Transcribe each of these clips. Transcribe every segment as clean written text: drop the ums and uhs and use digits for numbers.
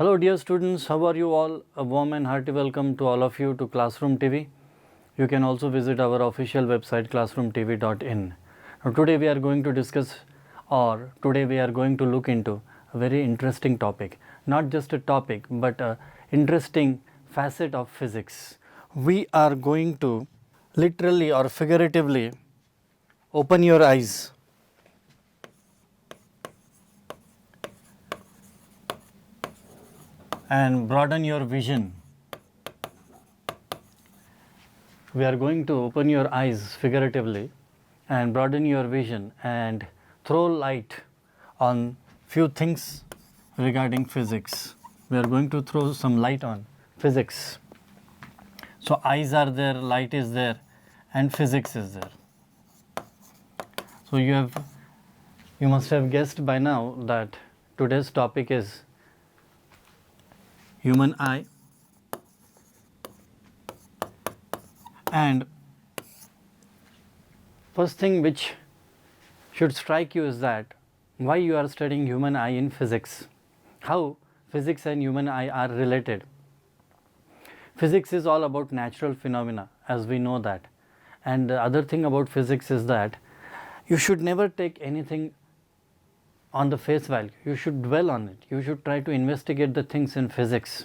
Hello dear students, how are you all? A warm and hearty welcome to all of you to Classroom TV. You can also visit our official website classroomtv.in. Now today we are going to discuss today we are going to look into a very interesting topic. Not just a topic but a interesting facet of physics. We are going to literally or figuratively open your eyes and broaden your vision. We are going to open your eyes figuratively and broaden your vision and throw light on few things regarding physics. We are going to throw some light on physics. So eyes are there, light is there, and physics is there. So you must have guessed by now that today's topic is human eye, and first thing which should strike you is that why you are studying human eye in physics, how physics and human eye are related. Physics is all about natural phenomena, as we know that, and the other thing about physics is that you should never take anything on the face value. You should dwell on it. You should try to investigate the things in physics.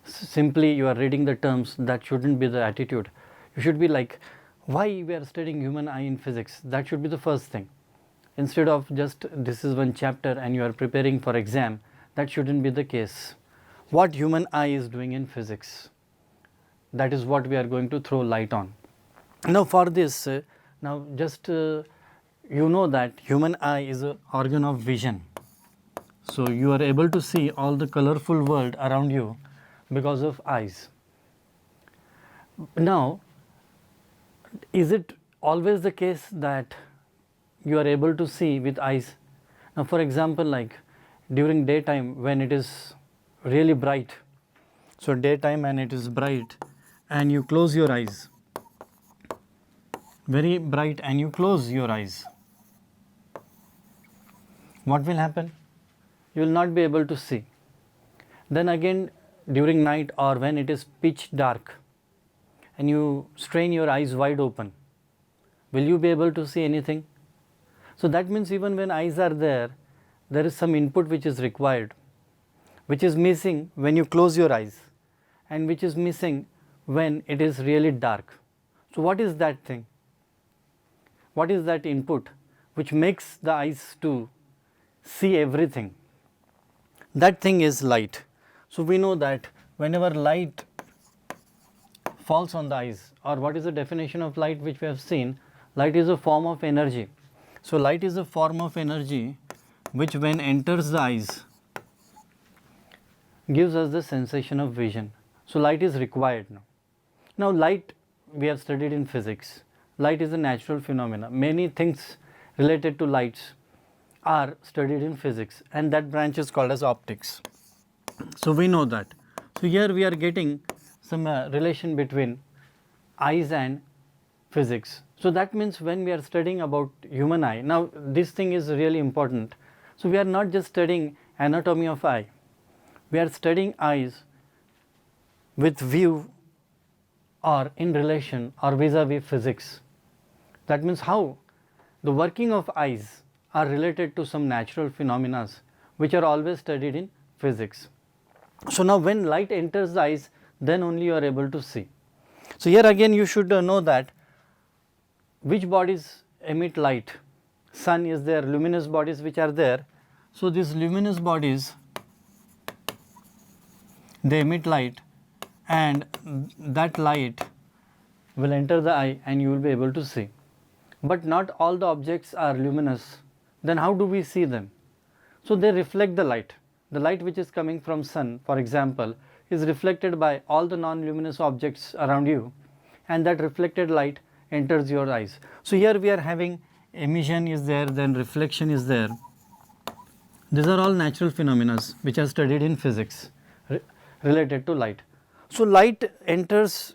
Simply you are reading the terms, that shouldn't be the attitude. You should be like, why we are studying human eye in physics? That should be the first thing. Instead of just this is one chapter and you are preparing for exam, that shouldn't be the case. What human eye is doing in physics, that is what we are going to throw light on. Now for this, you know that human eye is an organ of vision. So you are able to see all the colorful world around you because of eyes. Now, is it always the case that you are able to see with eyes? Now for example, like during daytime when it is really bright, so daytime and it is bright and you close your eyes, very bright, and you close your eyes, what will happen? You will not be able to see. Then again during night or when it is pitch dark and you strain your eyes wide open, will you be able to see anything? So that means even when eyes are there, there is some input which is required, which is missing when you close your eyes and which is missing when it is really dark. So what is that thing? What is that input which makes the eyes to see everything? That thing is light. So we know that whenever light falls on the eyes, or what is the definition of light which we have seen? Light is a form of energy. So light is a form of energy which when enters the eyes gives us the sensation of vision. So light is required now. Now light we have studied in physics. Light is a natural phenomena. Many things related to lights are studied in physics, and that branch is called as optics. So we know that. So here we are getting some relation between eyes and physics. So that means when we are studying about human eye, now this thing is really important. So we are not just studying anatomy of eye, we are studying eyes with view or in relation or vis-a-vis physics. That means how the working of eyes are related to some natural phenomena which are always studied in physics. So now when light enters the eyes, then only you are able to see. So here again you should know that which bodies emit light. Sun is there, luminous bodies which are there. So these luminous bodies, they emit light, and that light will enter the eye and you will be able to see. But not all the objects are luminous. Then how do we see them? So they reflect the light. The light which is coming from sun, for example, is reflected by all the non-luminous objects around you, and that reflected light enters your eyes. So here we are having emission is there, then reflection is there. These are all natural phenomena which are studied in physics related to light. So light enters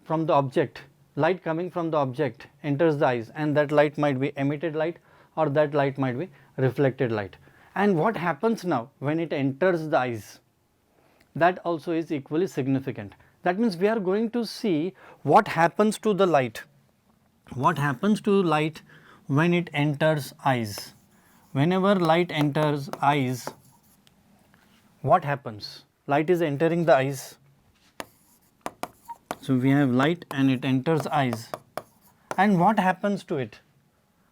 from the object, light coming from the object enters the eyes, and that light might be emitted light or that light might be reflected light. And what happens now when it enters the eyes, that also is equally significant. That means we are going to see what happens to the light, what happens to light when it enters eyes. Whenever light enters eyes, what happens? Light is entering the eyes. So, we have light and it enters eyes, and what happens to it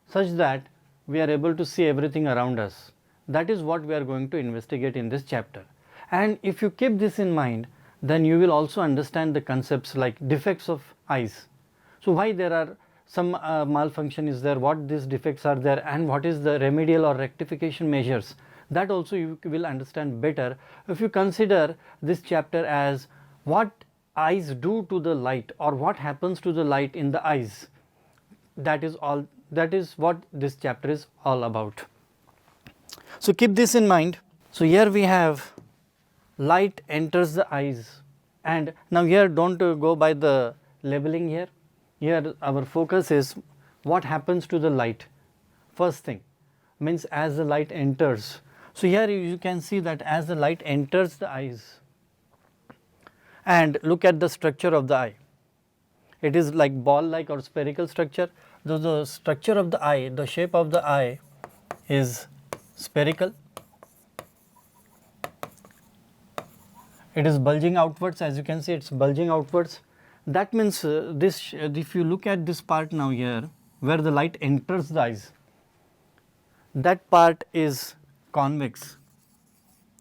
such that we are able to see everything around us. That is what we are going to investigate in this chapter. And if you keep this in mind, then you will also understand the concepts like defects of eyes. So, why there are some malfunction is there, what these defects are there, and what is the remedial or rectification measures, that also you will understand better if you consider this chapter as what eyes do to the light or what happens to the light in the eyes. That is all, that is what this chapter is all about. So, keep this in mind. So, here we have light enters the eyes, and now here do not go by the labeling here. Here our focus is what happens to the light. First thing means as the light enters. So, here you can see that as the light enters the eyes, and look at the structure of the eye. It is like ball like or spherical structure. The structure of the eye, the shape of the eye is spherical. It is bulging outwards, as you can see it is bulging outwards. That means this, if you look at this part now here where the light enters the eyes, that part is convex.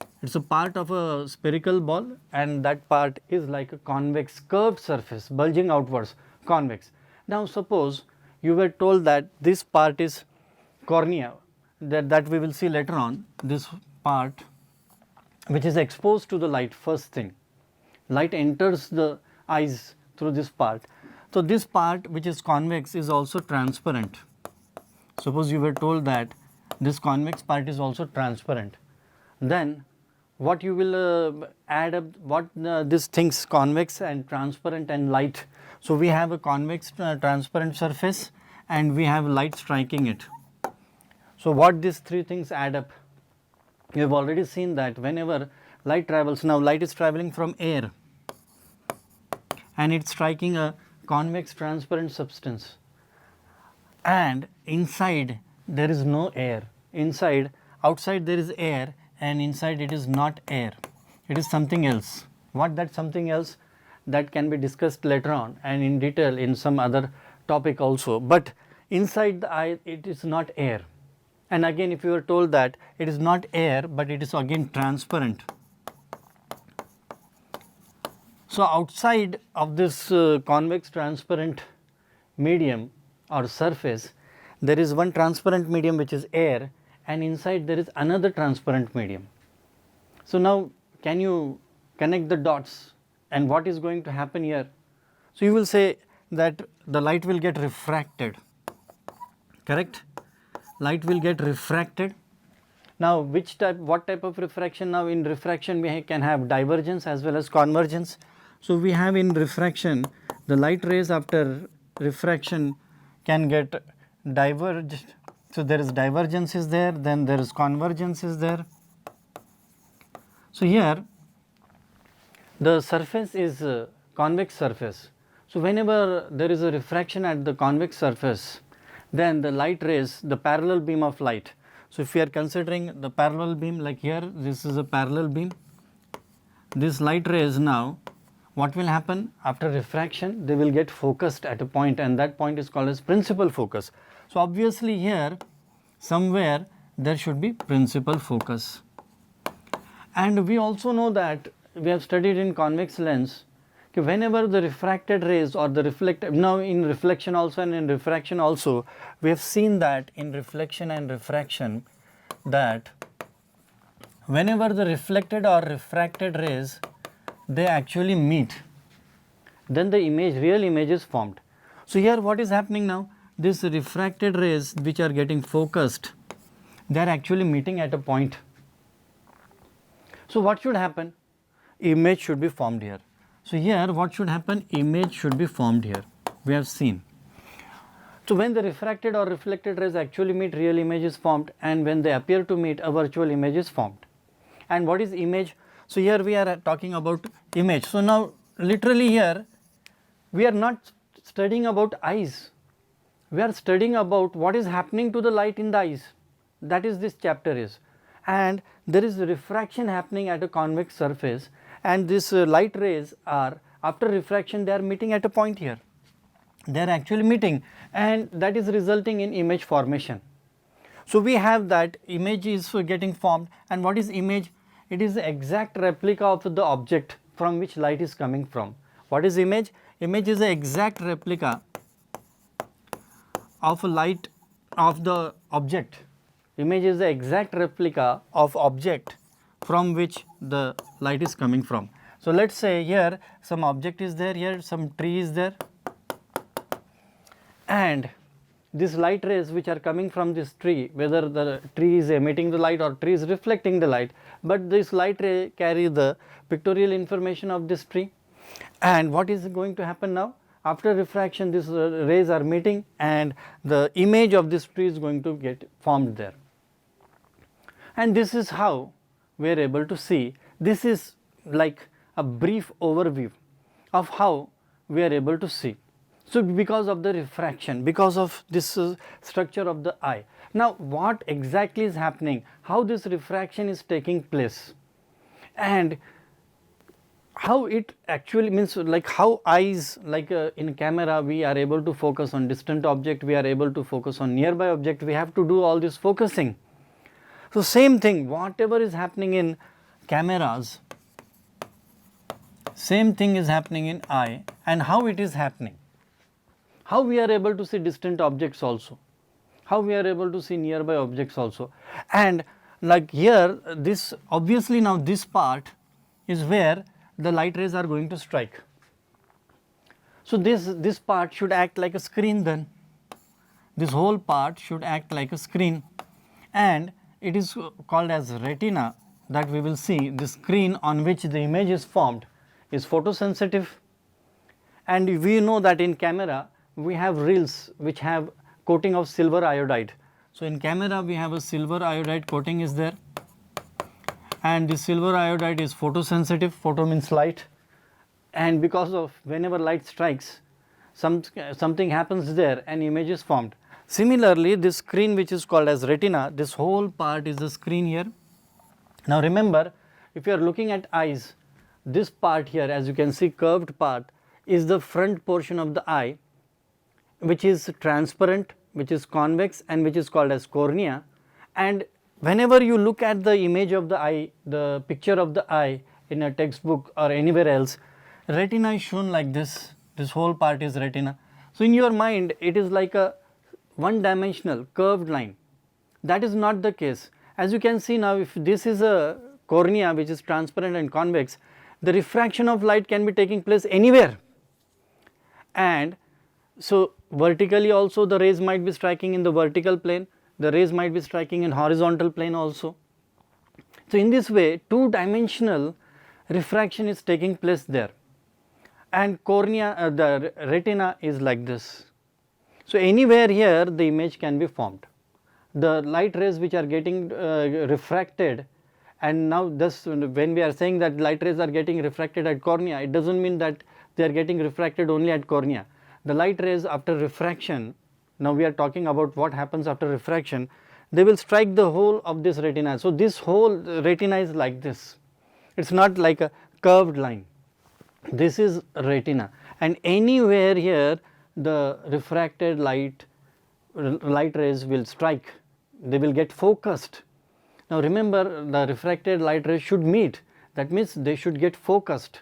It is a part of a spherical ball, and that part is like a convex curved surface bulging outwards, convex. Now, suppose you were told that this part is cornea, that we will see later on, this part which is exposed to the light. First thing, light enters the eyes through this part. So, this part which is convex is also transparent. Suppose you were told that this convex part is also transparent, then what you will add up, what these things convex and transparent and light. So, we have a convex transparent surface and we have light striking it. So, what these three things add up? You have already seen that whenever light travels, now light is traveling from air and it is striking a convex transparent substance, and inside there is no air. Outside there is air, and inside it is not air, it is something else. What that something else, that can be discussed later on and in detail in some other topic also, but inside the eye it is not air. And again, if you are told that it is not air, but it is again transparent. So, outside of this convex transparent medium or surface, there is one transparent medium which is air, and inside there is another transparent medium. So, now can you connect the dots, and what is going to happen here? So, you will say that the light will get refracted, correct? Light will get refracted. Now, which type, what type of refraction? Now, in refraction we can have divergence as well as convergence. So, we have in refraction, the light rays after refraction can get diverged. So, there is divergence is there, then there is convergence is there. So, here the surface is a convex surface. So, whenever there is a refraction at the convex surface, then the light rays, the parallel beam of light. So, if we are considering the parallel beam, like here this is a parallel beam, this light rays, now what will happen after refraction? They will get focused at a point, and that point is called as principal focus. So, obviously here somewhere there should be principal focus. And we also know that we have studied in convex lens, whenever the refracted rays or the reflected, now in reflection also and in refraction also, we have seen that in reflection and refraction, that whenever the reflected or refracted rays, they actually meet, then the image, real image is formed. So, here what is happening now? These refracted rays which are getting focused, they are actually meeting at a point. So, what should happen? Image should be formed here. So, here what should happen? Image should be formed here, we have seen. So when the refracted or reflected rays actually meet, real image is formed, and when they appear to meet, a virtual image is formed. And what is image? So here we are talking about image. So now literally here we are not studying about eyes, we are studying about what is happening to the light in the eyes. That is this chapter is. And there is refraction happening at a convex surface, and this light rays are, after refraction, they are meeting at a point here. They are actually meeting, and that is resulting in image formation. So we have that image is getting formed, and what is image? It is the exact replica of the object from which light is coming from. What is image? Image is the exact replica of light of the object. Image is the exact replica of object from which the light is coming from. So let us say here some object is there, here some tree is there, and these light rays which are coming from this tree, whether the tree is emitting the light or tree is reflecting the light, but this light ray carry the pictorial information of this tree. And what is going to happen now? After refraction, these rays are meeting, and the image of this tree is going to get formed there. And this is how we are able to see. This is like a brief overview of how we are able to see. So because of the refraction, because of this structure of the eye. Now what exactly is happening, how this refraction is taking place, and how it actually means, like how eyes, like in camera we are able to focus on distant object, we are able to focus on nearby object, we have to do all this focusing. So same thing, whatever is happening in cameras, same thing is happening in eye. And how it is happening, how we are able to see distant objects also, how we are able to see nearby objects also. And like here, this obviously now this part is where the light rays are going to strike. So this part should act like a screen then, this whole part should act like a screen, and it is called as retina, that we will see the screen on which the image is formed is photosensitive. And we know that in camera we have reels which have coating of silver iodide. So in camera we have a silver iodide coating is there, and the silver iodide is photosensitive. Photo means light, and because of whenever light strikes, something happens there and image is formed. Similarly, this screen which is called as retina, this whole part is the screen here. Now remember, if you are looking at eyes, this part here, as you can see, curved part is the front portion of the eye, which is transparent, which is convex, and which is called as cornea. And whenever you look at the image of the eye, the picture of the eye in a textbook or anywhere else, retina is shown like this whole part is retina. So in your mind it is like a one dimensional curved line. That is not the case. As you can see now, if this is a cornea which is transparent and convex, the refraction of light can be taking place anywhere, and so vertically also the rays might be striking in the vertical plane, the rays might be striking in horizontal plane also. So in this way two dimensional refraction is taking place there, and cornea, the retina is like this. So anywhere here the image can be formed. The light rays which are getting refracted, and now thus when we are saying that light rays are getting refracted at cornea, it does not mean that they are getting refracted only at cornea. The light rays after refraction, now we are talking about what happens after refraction, they will strike the whole of this retina. So this whole retina is like this, it is not like a curved line, this is retina, and anywhere here the refracted light rays will strike, they will get focused. Now remember, the refracted light rays should meet, that means they should get focused.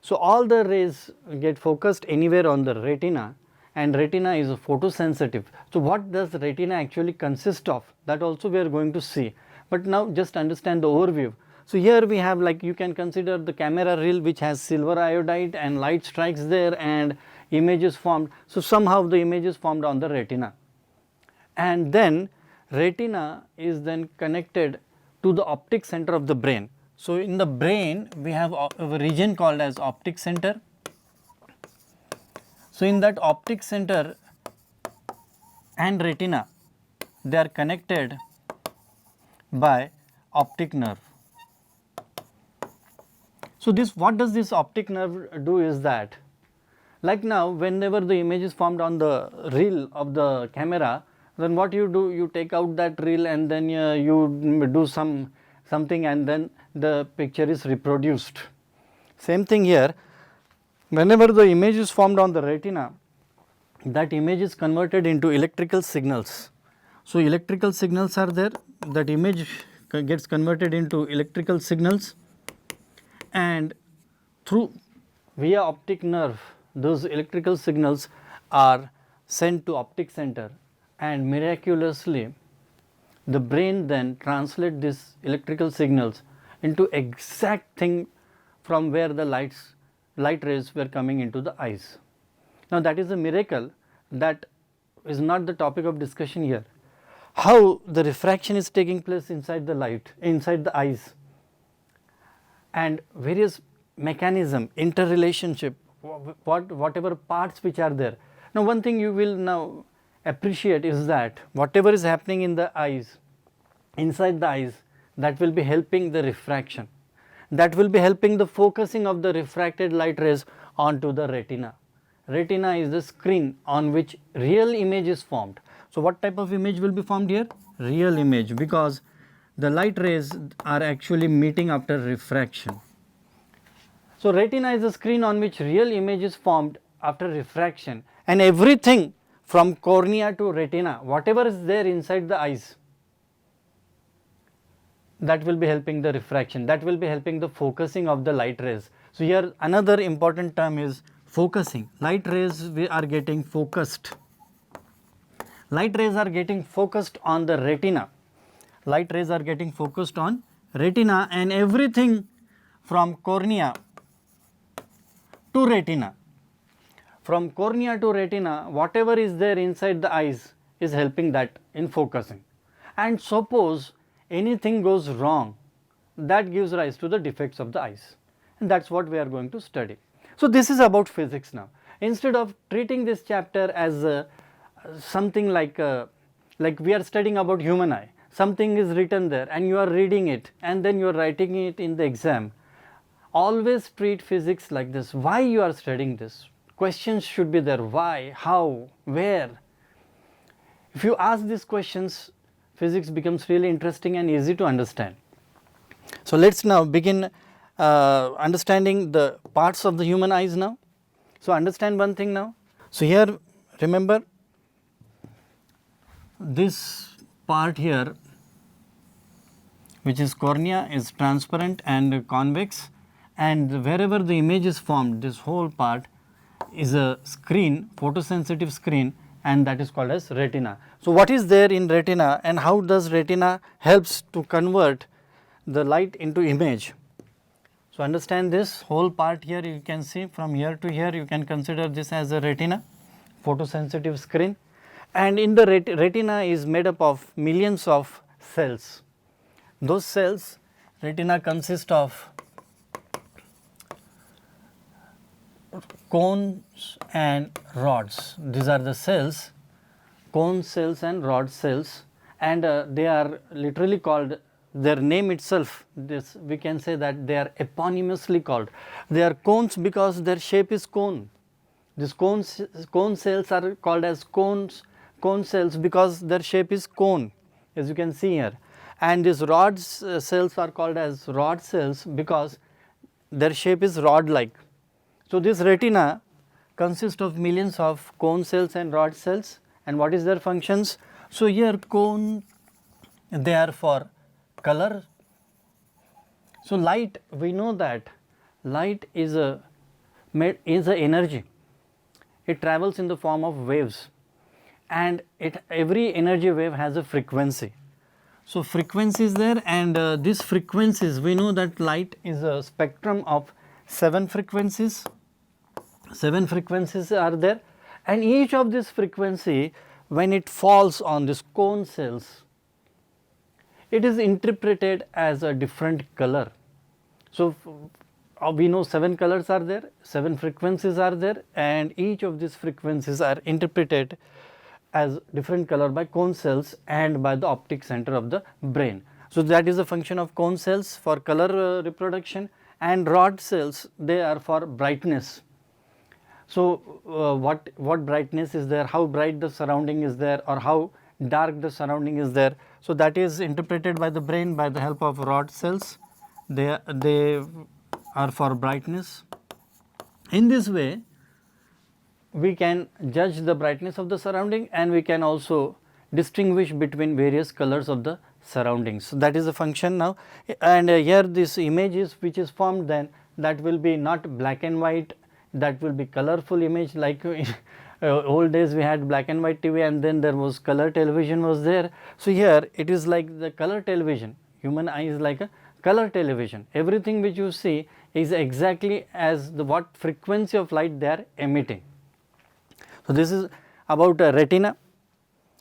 So all the rays get focused anywhere on the retina, and retina is photosensitive. So what does retina actually consist of, that also we are going to see, but now just understand the overview. So here we have, like you can consider the camera reel which has silver iodide, and light strikes there and image is formed. So somehow the image is formed on the retina, and then retina is then connected to the optic center of the brain. So in the brain we have a region called as optic center. So in that optic center and retina, they are connected by optic nerve. So, this what does this optic nerve do is that, like now whenever the image is formed on the reel of the camera, then what you do, you take out that reel and then you do something and then the picture is reproduced. Same thing here, whenever the image is formed on the retina, that image is converted into electrical signals. So, electrical signals are there, that image gets converted into electrical signals, and through via optic nerve those electrical signals are sent to optic center, and miraculously the brain then translate these electrical signals into exact thing from where the light rays were coming into the eyes. Now, that is a miracle, that is not the topic of discussion here. How the refraction is taking place inside the light, inside the eyes, and various mechanism, interrelationship, whatever parts which are there. Now, one thing you will now appreciate is that whatever is happening in the eyes, inside the eyes, that will be helping the refraction, that will be helping the focusing of the refracted light rays onto the retina. Retina is the screen on which real image is formed. So, what type of image will be formed here? Real image, because the light rays are actually meeting after refraction. So, retina is the screen on which real image is formed after refraction, and everything from cornea to retina, whatever is there inside the eyes, that will be helping the refraction, that will be helping the focusing of the light rays. So, here another important term is focusing. Light rays are getting focused. Light rays are getting focused on the retina. Light rays are getting focused on retina, and everything from cornea to retina. From cornea to retina, whatever is there inside the eyes is helping that in focusing. And suppose anything goes wrong, that gives rise to the defects of the eyes, and that is what we are going to study. So, this is about physics now. Instead of treating this chapter as something like we are studying about human eye, something is written there and you are reading it and then you are writing it in the exam, always treat physics like this. Why you are studying this? Questions should be there. Why, how, where? If you ask these questions, physics becomes really interesting and easy to understand. So, let us now begin understanding the parts of the human eyes now. So, understand one thing now. So, here remember this part here, which is cornea, is transparent and convex, and wherever the image is formed, this whole part is a screen, photosensitive screen, and that is called as retina. So, what is there in retina and how does retina helps to convert the light into image? So, understand this whole part here, you can see from here to here, you can consider this as a retina, photosensitive screen, and in the retina is made up of millions of cells. Those cells, retina consists of cones and rods. These are the cells, cone cells and rod cells, and they are literally called, their name itself, this we can say that they are eponymously called. They are cones because their shape is cone. These cone cells are called as cone cells because their shape is cone, as you can see here, and these rod cells are called as rod cells because their shape is rod like. So, this retina consists of millions of cone cells and rod cells, and what is their functions? So, here cone, they are for color. So, light, we know that light is a energy, it travels in the form of waves, and every energy wave has a frequency. So, frequency is there, and these frequencies, we know that light is a spectrum of 7 frequencies. 7 frequencies are there, and each of this frequency, when it falls on this cone cells, it is interpreted as a different color. So, we know 7 colors are there, 7 frequencies are there, and each of these frequencies are interpreted as different color by cone cells and by the optic center of the brain. So, that is a function of cone cells for color reproduction, and rod cells, they are for brightness. So, what brightness is there, how bright the surrounding is there, or how dark the surrounding is there. So, that is interpreted by the brain by the help of rod cells. They are for brightness. In this way, we can judge the brightness of the surrounding, and we can also distinguish between various colors of the surroundings. So, that is a function now, and here this image is which is formed, then that will be not black and white, that will be colorful image, like in old days we had black and white TV, and then there was color television was there. So, here it is like the color television, human eye is like a color television, everything which you see is exactly as the what frequency of light they are emitting. So, this is about retina.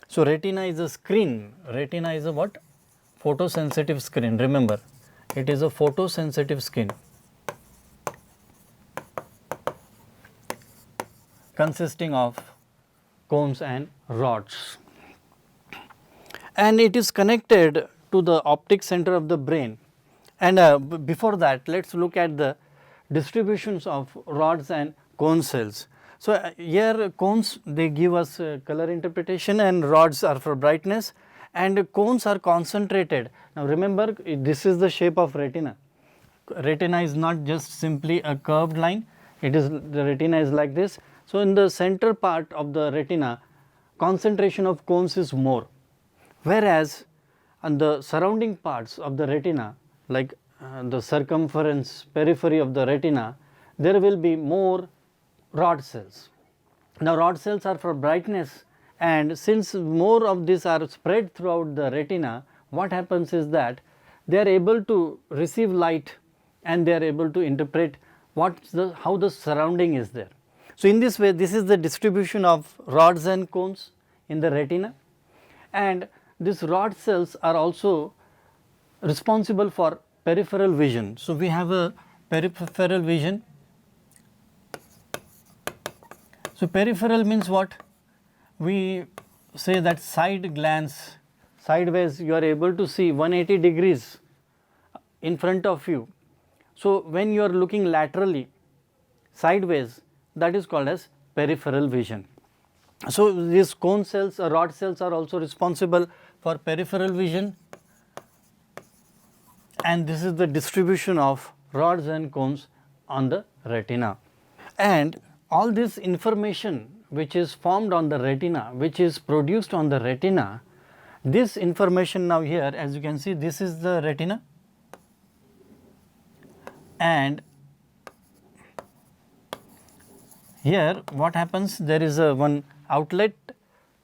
So, retina is a screen, retina is a what? Photosensitive screen, remember it is a photosensitive skin consisting of cones and rods, and it is connected to the optic center of the brain. And before that, let us look at the distributions of rods and cone cells. So, here cones they give us color interpretation, and rods are for brightness, and cones are concentrated. Now, remember this is the shape of retina. Retina is not just simply a curved line, it is the retina is like this. So, in the center part of the retina, concentration of cones is more, whereas on the surrounding parts of the retina, like the circumference periphery of the retina, there will be more rod cells. Now, rod cells are for brightness, and since more of these are spread throughout the retina, what happens is that they are able to receive light, and they are able to interpret how the surrounding is there. So, in this way, this is the distribution of rods and cones in the retina, and these rod cells are also responsible for peripheral vision. So, we have a peripheral vision. So, peripheral means what? We say that side glance, sideways you are able to see 180 degrees in front of you. So, when you are looking laterally sideways, that is called as peripheral vision. So, these cone cells or rod cells are also responsible for peripheral vision, and this is the distribution of rods and cones on the retina. And all this information which is formed on the retina, which is produced on the retina, this information now here, as you can see, this is the retina, and here what happens, there is a one outlet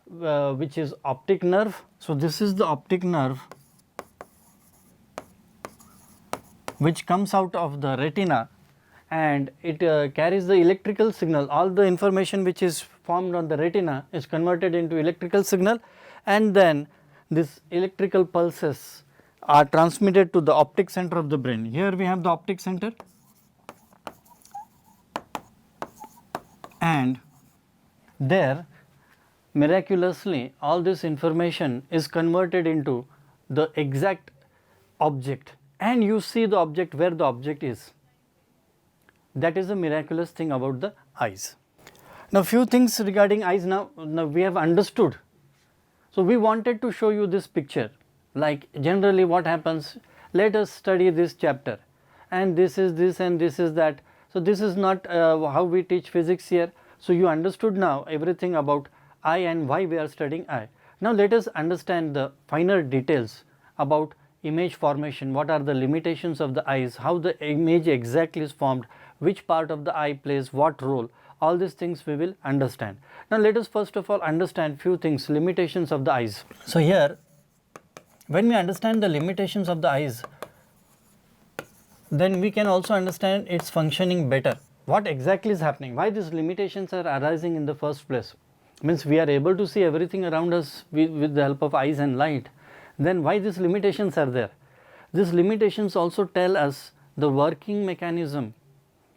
which is optic nerve. So, this is the optic nerve which comes out of the retina, and it carries the electrical signal. All the information which is formed on the retina is converted into electrical signal, and then this electrical pulses are transmitted to the optic center of the brain. Here we have the optic center, and there miraculously all this information is converted into the exact object, and you see the object where the object is. That is a miraculous thing about the eyes. Now, few things regarding eyes now we have understood. So, we wanted to show you this picture, like generally what happens, let us study this chapter, and this is this and this is that. So, this is not how we teach physics here. So, you understood now everything about eye and why we are studying eye. Now, let us understand the finer details about image formation, what are the limitations of the eyes, how the image exactly is formed, which part of the eye plays what role, all these things we will understand. Now, let us first of all understand few things, limitations of the eyes. So, here when we understand the limitations of the eyes, then we can also understand its functioning better. What exactly is happening, why these limitations are arising in the first place, means we are able to see everything around us with the help of eyes and light, then why these limitations are there? These limitations also tell us the working mechanism,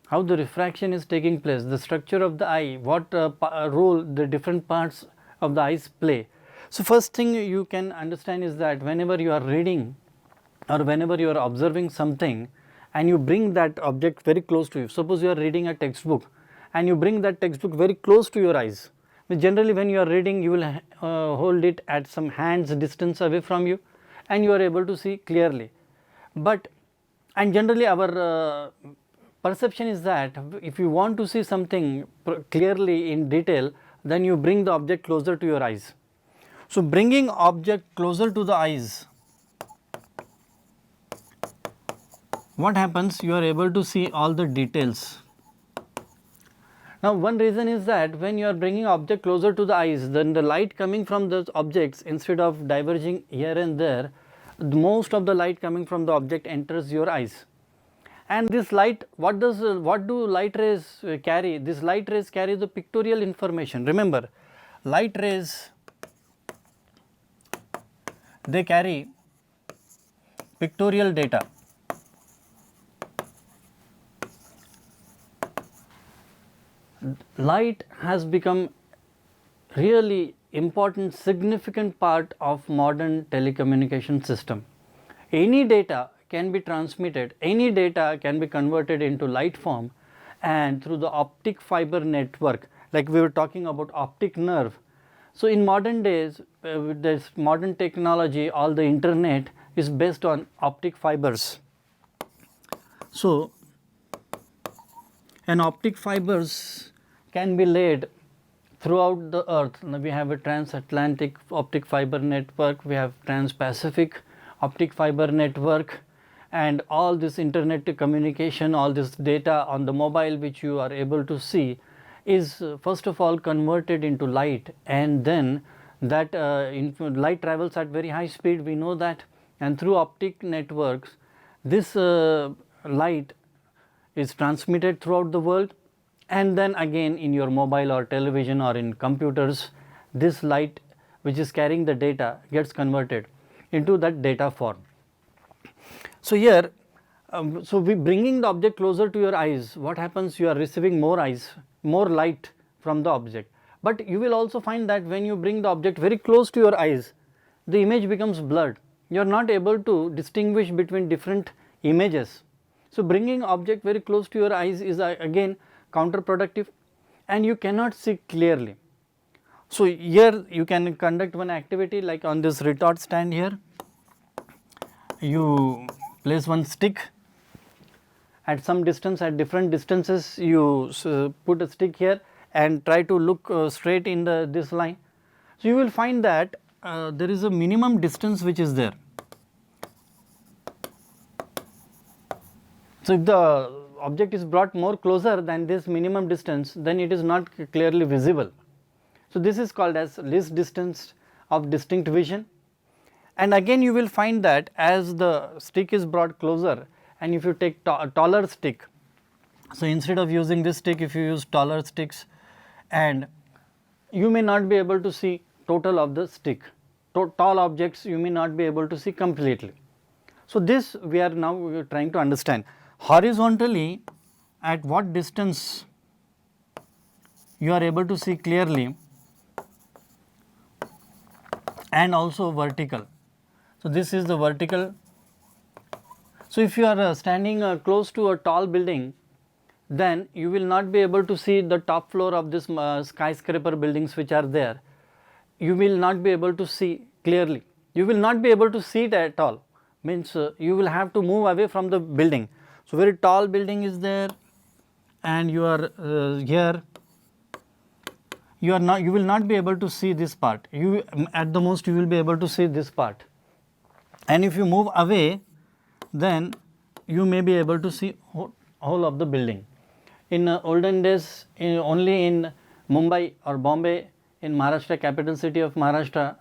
how the refraction is taking place, the structure of the eye, what role the different parts of the eyes play. So, first thing you can understand is that whenever you are reading or whenever you are observing something and you bring that object very close to you, suppose you are reading a textbook and you bring that textbook very close to your eyes. Generally when you are reading, you will hold it at some hands distance away from you and you are able to see clearly. But and generally our perception is that if you want to see something clearly in detail, then you bring the object closer to your eyes. So, bringing object closer to the eyes, what happens? You are able to see all the details. Now, one reason is that when you are bringing object closer to the eyes, then the light coming from those objects, instead of diverging here and there, most of the light coming from the object enters your eyes. And this light, what do light rays carry? These light rays carry the pictorial information. Remember, light rays, they carry pictorial data. Light has become really important, significant part of modern telecommunication system. Any data can be transmitted, any data can be converted into light form, and through the optic fiber network, like we were talking about optic nerve. So, in modern days, with this modern technology, all the internet is based on optic fibers. So, an optic fibers can be laid throughout the earth. Now, we have a transatlantic optic fiber network, we have trans-Pacific optic fiber network, and all this internet communication, all this data on the mobile which you are able to see is first of all converted into light, and then that light travels at very high speed, we know that, and through optic networks this light is transmitted throughout the world, and then again in your mobile or television or in computers, this light which is carrying the data gets converted into that data form. So, here so we bringing the object closer to your eyes, what happens? You are receiving more light from the object, but you will also find that when you bring the object very close to your eyes, the image becomes blurred, you are not able to distinguish between different images. So, bringing object very close to your eyes is again counterproductive, and you cannot see clearly. So, here you can conduct one activity, like on this retort stand here, you place one stick at some distance, at different distances you put a stick here and try to look straight in this line. So, you will find that there is a minimum distance which is there. So, if the object is brought more closer than this minimum distance, then it is not clearly visible. So, this is called as least distance of distinct vision. And again you will find that as the stick is brought closer, and if you take taller stick, so instead of using this stick, if you use taller sticks, and you may not be able to see total of the stick, tall objects you may not be able to see completely. So, this we are now trying to understand. Horizontally, at what distance you are able to see clearly, and also vertical. So, this is the vertical. So, if you are standing close to a tall building, then you will not be able to see the top floor of this skyscraper buildings which are there. You will not be able to see clearly, you will not be able to see it at all, means you will have to move away from the building. So, very tall building is there, and you are here, you will not be able to see this part, you at the most you will be able to see this part, and if you move away, then you may be able to see whole of the building. In olden days, only in Mumbai or Bombay, in Maharashtra, capital city of Maharashtra,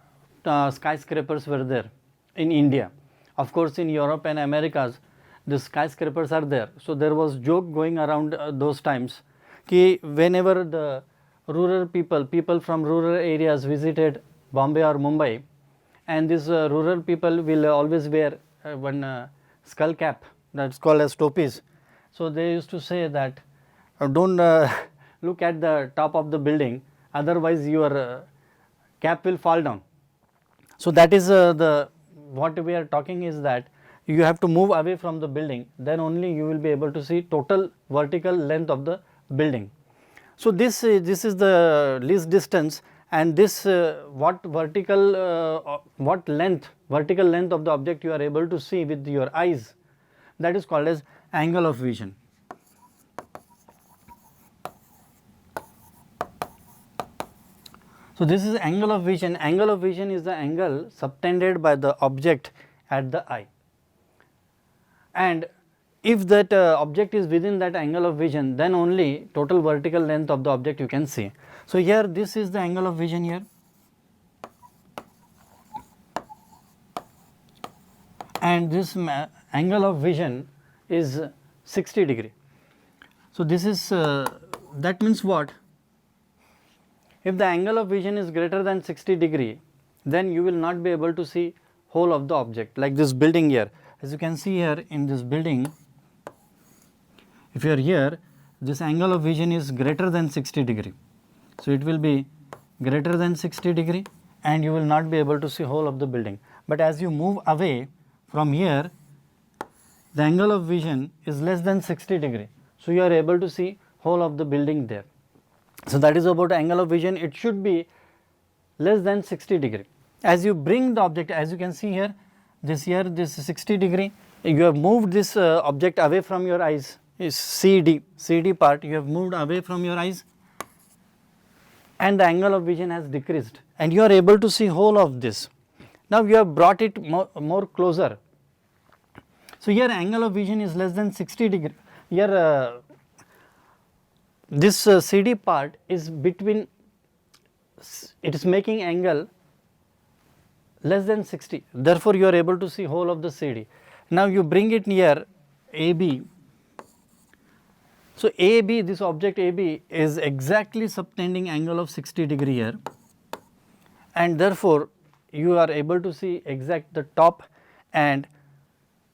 skyscrapers were there in India. Of course, in Europe and Americas, the skyscrapers are there. So, there was joke going around those times, कि whenever the rural people from rural areas visited Bombay or Mumbai, and these rural people will always wear one skull cap, that is called as topis. So, they used to say that do not look at the top of the building, otherwise your cap will fall down. So that is the what we are talking is that you have to move away from the building, then only you will be able to see total vertical length of the building. So this is the least distance, and this what length, vertical length of the object you are able to see with your eyes, that is called as angle of vision. So this is angle of vision. Angle of vision is the angle subtended by the object at the eye, and if that object is within that angle of vision, then only total vertical length of the object you can see. So here this is the angle of vision here, and this angle of vision is 60 degree. So this is that means what? If the angle of vision is greater than 60 degree, then you will not be able to see whole of the object, like this building here. As you can see here in this building, if you are here, this angle of vision is greater than 60 degree. So it will be greater than 60 degree and you will not be able to see whole of the building. But as you move away from here, the angle of vision is less than 60 degree. So you are able to see whole of the building there. So that is about angle of vision. It should be less than 60 degree. As you bring the object, as you can see here, this is 60 degree. You have moved this object away from your eyes, is CD part, you have moved away from your eyes, and the angle of vision has decreased and you are able to see whole of this. Now you have brought it more closer. So here angle of vision is less than 60 degree. Here this CD part is between, it is making angle less than 60, therefore you are able to see whole of the CD. Now you bring it near AB. So AB, this object AB is exactly subtending angle of 60 degree here, and therefore you are able to see exact the top and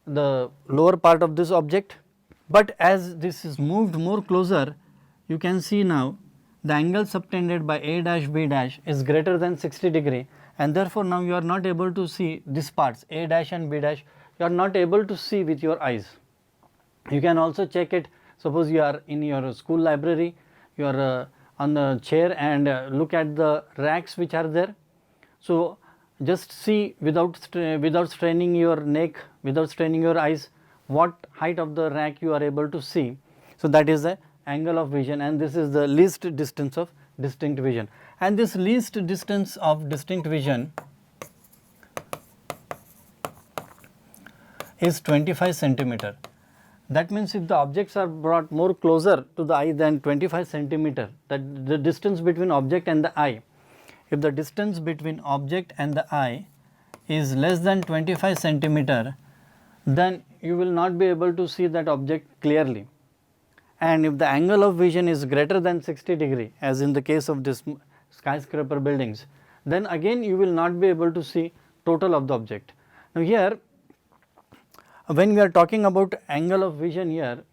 the lower part of this object. But as this is moved more closer, you can see now the angle subtended by A dash B dash is greater than 60 degree, and therefore now you are not able to see these parts A dash and B dash, you are not able to see with your eyes. You can also check it. Suppose you are in your school library, you are on the chair and look at the racks which are there. So just see without straining your neck, without straining your eyes, what height of the rack you are able to see. So that is the angle of vision, and this is the least distance of distinct vision. And this least distance of distinct vision is 25 centimeter. That means if the objects are brought more closer to the eye than 25 centimeter, that the distance between object and the eye, if the distance between object and the eye is less than 25 centimeter, then you will not be able to see that object clearly. And if the angle of vision is greater than 60 degree, as in the case of this skyscraper buildings, then again you will not be able to see total of the object. Now here, when we are talking about angle of vision here,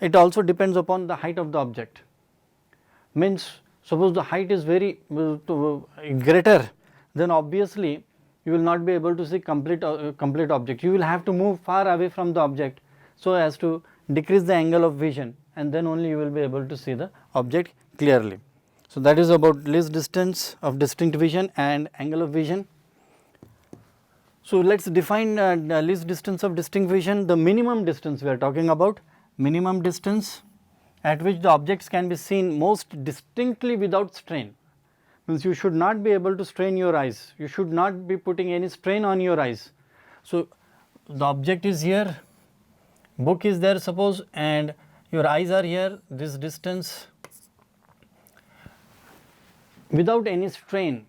it also depends upon the height of the object. Means suppose the height is very greater, then obviously you will not be able to see complete object. You will have to move far away from the object so as to decrease the angle of vision, and then only you will be able to see the object clearly. So that is about least distance of distinct vision and angle of vision. So let us define least distance of distinct vision. The minimum distance we are talking about, minimum distance at which the objects can be seen most distinctly without strain. Means you should not be able to strain your eyes, you should not be putting any strain on your eyes. So the object is here, book is there suppose, and your eyes are here, this distance without any strain,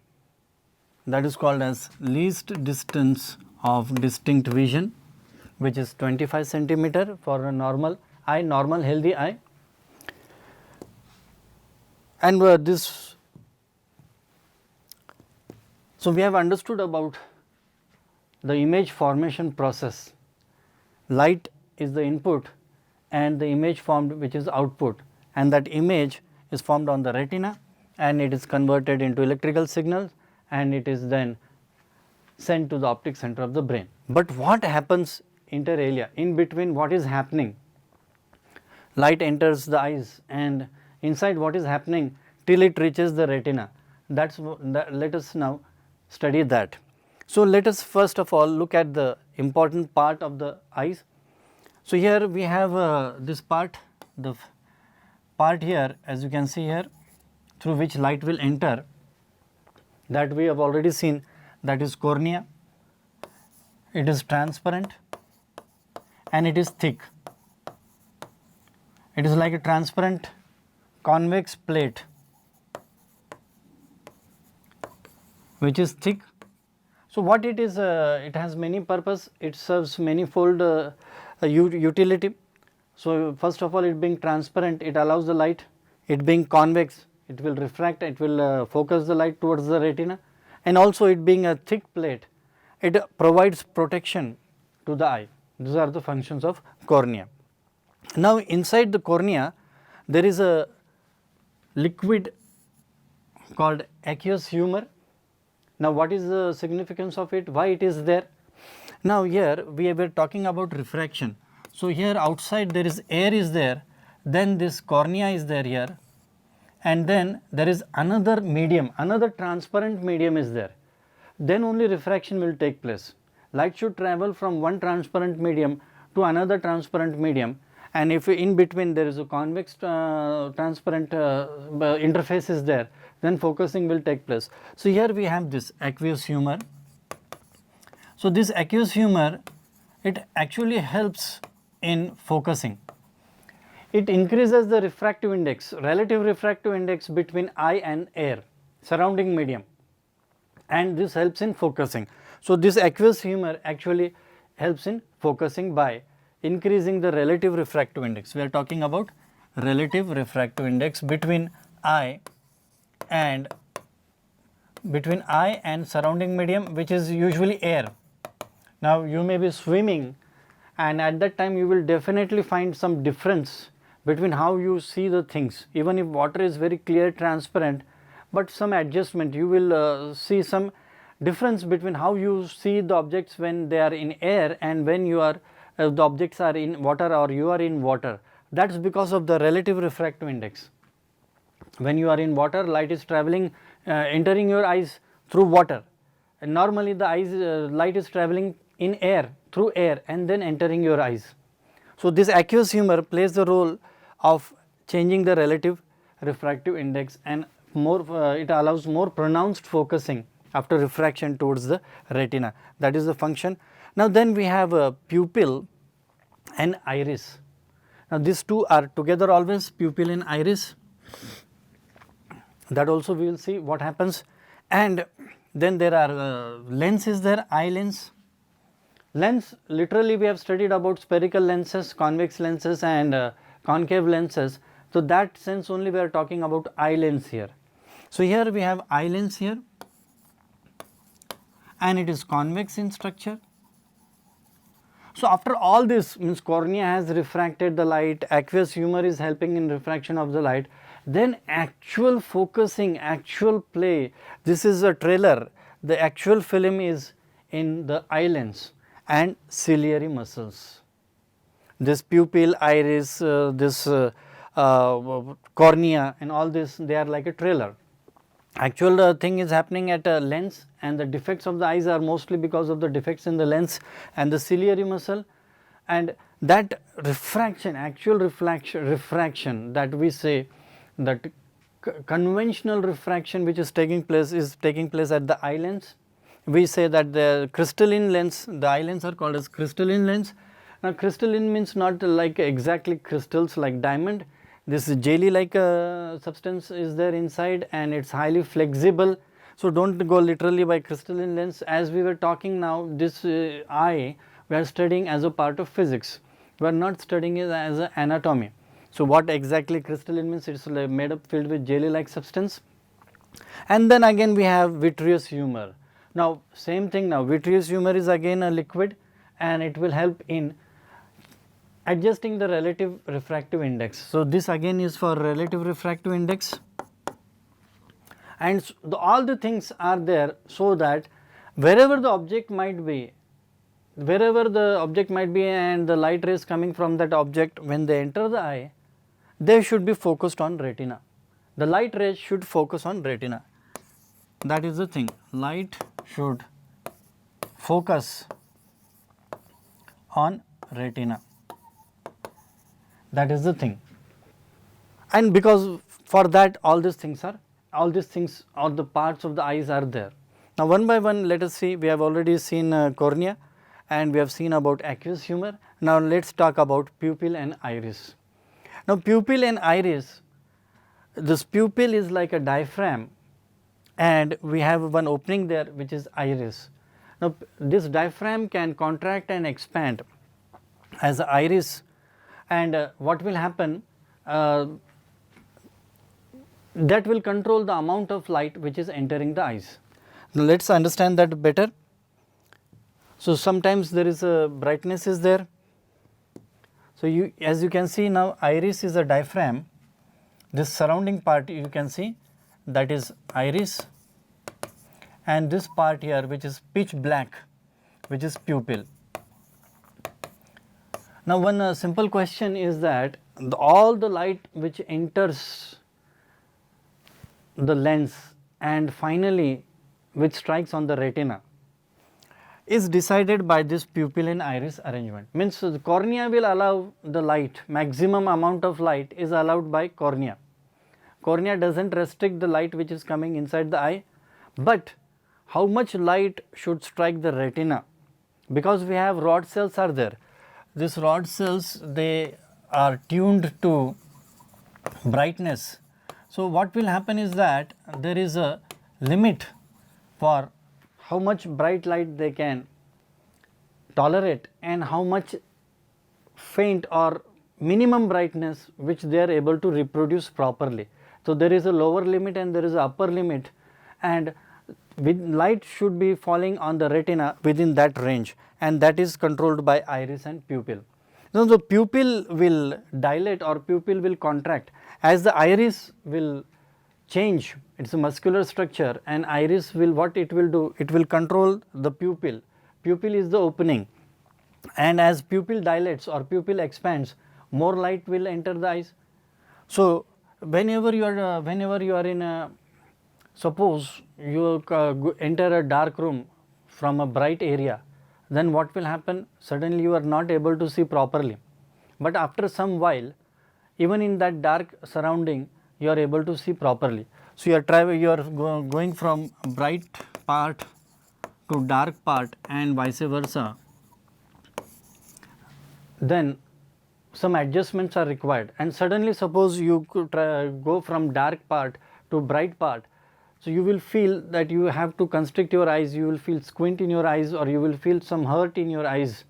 that is called as least distance of distinct vision, which is 25 centimeter for a normal eye, normal healthy eye. And this, so we have understood about the image formation process. Light is the input and the image formed which is output, and that image is formed on the retina and it is converted into electrical signals, and it is then sent to the optic center of the brain. But what happens inter alia, in between what is happening? Light enters the eyes and inside what is happening till it reaches the retina. Let us now study that. So, let us first of all look at the important part of the eyes. So, here we have this part, the part here, as you can see here, through which light will enter, that we have already seen, that is cornea. It is transparent and it is thick. It is like a transparent convex plate which is thick. So, what it is, it has many purpose, it serves manifold utility. So, first of all, it being transparent, it allows the light, it being convex, it will refract, it will focus the light towards the retina, and also it being a thick plate, it provides protection to the eye. These are the functions of cornea. Now, inside the cornea there is a liquid called aqueous humor. Now, what is the significance of it? Why it is there? Now, here we were talking about refraction. So, here outside there is air is there, then this cornea is there here, and then there is another medium, another transparent medium is there. Then only refraction will take place. Light should travel from one transparent medium to another transparent medium, and if in between there is a convex transparent interface is there, then focusing will take place. So, here we have this aqueous humor. So, this aqueous humor, it actually helps in focusing. It increases the refractive index, relative refractive index between eye and air, surrounding medium, and this helps in focusing. So, this aqueous humor actually helps in focusing by increasing the relative refractive index. We are talking about relative refractive index between eye and surrounding medium, which is usually air. Now, you may be swimming, and at that time you will definitely find some difference between how you see the things, even if water is very clear, transparent, but some adjustment you will see some difference between how you see the objects when they are in air and when you are the objects are in water or you are in water. That is because of the relative refractive index. When you are in water, light is traveling entering your eyes through water, and normally the eyes light is traveling in air, through air, and then entering your eyes. So, this aqueous humor plays the role of changing the relative refractive index, and more it allows more pronounced focusing after refraction towards the retina. That is the function. Now, then we have a pupil and iris. Now, these two are together always, pupil and iris. That also we will see what happens. And then there are lens is there, eye lens. Lens, literally we have studied about spherical lenses, convex lenses and concave lenses. So, that sense only we are talking about eye lens here. So, here we have eye lens here, and it is convex in structure. So, after all this, means cornea has refracted the light, aqueous humor is helping in refraction of the light, then actual focusing, actual play, this is a trailer, the actual film is in the eye lens and ciliary muscles. This pupil, iris, this cornea and all this, they are like a trailer. Actual thing is happening at a lens, and the defects of the eyes are mostly because of the defects in the lens and the ciliary muscle, and that refraction, actual refraction that we say, that conventional refraction which is taking place at the eye lens. We say that the crystalline lens, the eye lens are called as crystalline lens. Now, crystalline means not like exactly crystals like diamond. This jelly like substance is there inside, and it is highly flexible. So, do not go literally by crystalline lens. As we were talking now, this eye we are studying as a part of physics, we are not studying it as an anatomy. So, what exactly crystalline means? It is made up filled with jelly like substance. And then again we have vitreous humor. Now, same thing now, vitreous humor is again a liquid, and it will help in adjusting the relative refractive index. So, this again is for relative refractive index, and all the things are there, so that wherever the object might be, and the light rays coming from that object, when they enter the eye, they should be focused on retina. The light rays should focus on retina. That is the thing, light should focus on retina. That is the thing. And because for that all these things, all the parts of the eyes are there. Now one by one let us see. We have already seen cornea, and we have seen about aqueous humor. Now let us talk about pupil and iris. Now pupil and iris, this pupil is like a diaphragm, and we have one opening there which is iris. Now this diaphragm can contract and expand as the iris, and what will happen, that will control the amount of light which is entering the eyes. Now let us understand that better. So sometimes there is a brightness is there. So you, as you can see now, iris is a diaphragm. This surrounding part you can see, that is iris, and this part here which is pitch black, which is pupil. Now one simple question is that all the light which enters the lens and finally which strikes on the retina is decided by this pupil and iris arrangement. Means the cornea will allow the light, maximum amount of light is allowed by cornea. Cornea does not restrict the light which is coming inside the eye, but how much light should strike the retina, because we have rod cells are there. These rod cells, they are tuned to brightness. So what will happen is that there is a limit for how much bright light they can tolerate and how much faint or minimum brightness which they are able to reproduce properly. So there is a lower limit and there is a upper limit, and light should be falling on the retina within that range, and that is controlled by iris and pupil. Now the pupil will dilate or pupil will contract as the iris will change. It is a muscular structure, and iris will, what it will do, it will control the pupil. Pupil is the opening, and as pupil dilates or pupil expands, more light will enter the eyes. So whenever you are in a, suppose you enter a dark room from a bright area, then what will happen? Suddenly you are not able to see properly, but after some while, even in that dark surrounding, you are able to see properly. So you are going from bright part to dark part and vice versa. Then some adjustments are required, and suddenly suppose you could go from dark part to bright part. So you will feel that you have to constrict your eyes, you will feel squint in your eyes, or you will feel some hurt in your eyes.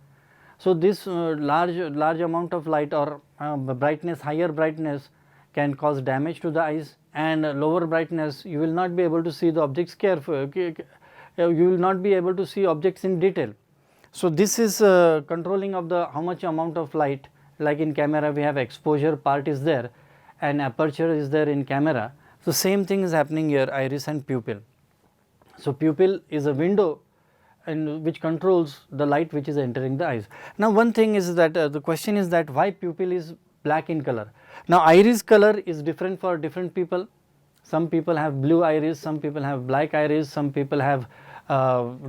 So this large amount of light or brightness, higher brightness can cause damage to the eyes, and lower brightness you will not be able to see the objects carefully, you will not be able to see objects in detail. So this is controlling of the how much amount of light, like in camera we have exposure part is there and aperture is there in camera. So same thing is happening here, iris and pupil. So pupil is a window and which controls the light which is entering the eyes. Now one thing is that the question is that why pupil is black in color. Now iris color is different for different people. Some people have blue iris, some people have black iris, some people have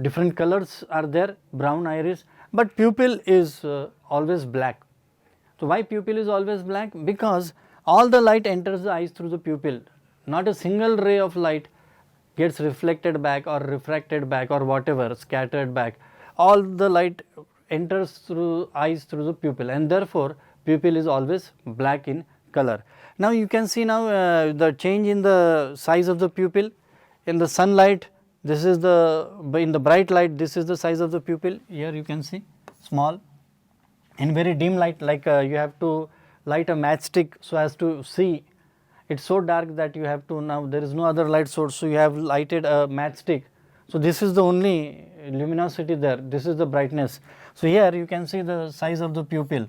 different colors are there, brown iris, but pupil is always black. So why pupil is always black? Because all the light enters the eyes through the pupil. Not a single ray of light gets reflected back or refracted back or whatever, scattered back. All the light enters through eyes through the pupil, and therefore pupil is always black in color. Now you can see now the change in the size of the pupil. In the sunlight, this is in the bright light, this is the size of the pupil. Here you can see small. In very dim light, like you have to light a matchstick so as to see. It's so dark that you have to, now there is no other light source, so you have lighted a matchstick. So this is the only luminosity there, this is the brightness. So here you can see the size of the pupil.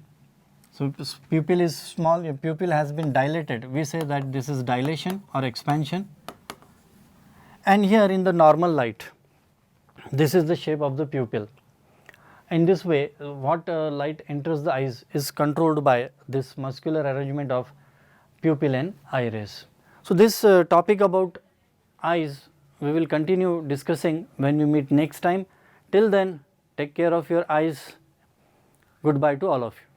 So pupil is small, your pupil has been dilated. We say that this is dilation or expansion. And here in the normal light, this is the shape of the pupil. In this way, what light enters the eyes is controlled by this muscular arrangement of pupil and iris. So, this topic about eyes we will continue discussing when we meet next time. Till then, take care of your eyes. Goodbye to all of you.